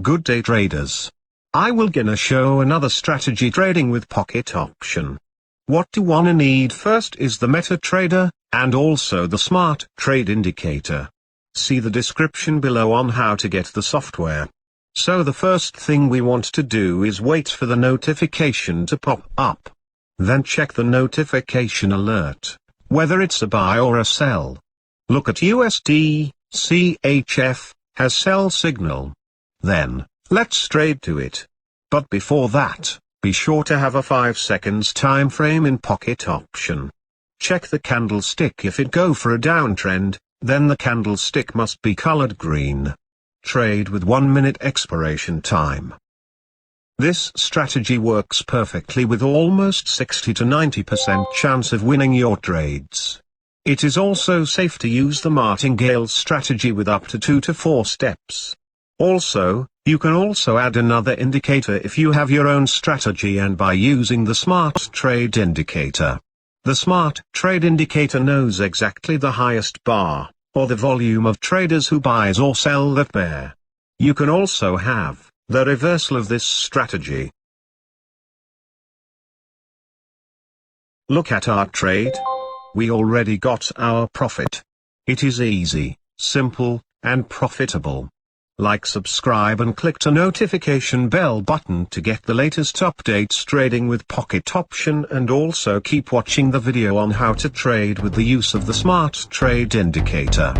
Good day traders. I will gonna show another strategy trading with pocket option. What do wanna need first is the MetaTrader, and also the smart trade indicator. See the description below on how to get the software. So the first thing we want to do is wait for the notification to pop up. Then check the notification alert, whether it's a buy or a sell. Look at USD, CHF, has sell signal. Then, let's trade to it. But before that, be sure to have a 5 seconds time frame in pocket option. Check the candlestick. If it go for a downtrend, then the candlestick must be colored green. Trade with 1 minute expiration time. This strategy works perfectly with almost 60 to 90% chance of winning your trades. It is also safe to use the martingale strategy with up to 2 to 4 steps. Also, you can also add another indicator if you have your own strategy and by using the smart trade indicator. The smart trade indicator knows exactly the highest bar, or the volume of traders who buys or sell that pair. You can also have the reversal of this strategy. Look at our trade. We already got our profit. It is easy, simple, and profitable. Like, subscribe and click the notification bell button to get the latest updates trading with pocket option, and also keep watching the video on how to trade with the use of the smart trade indicator.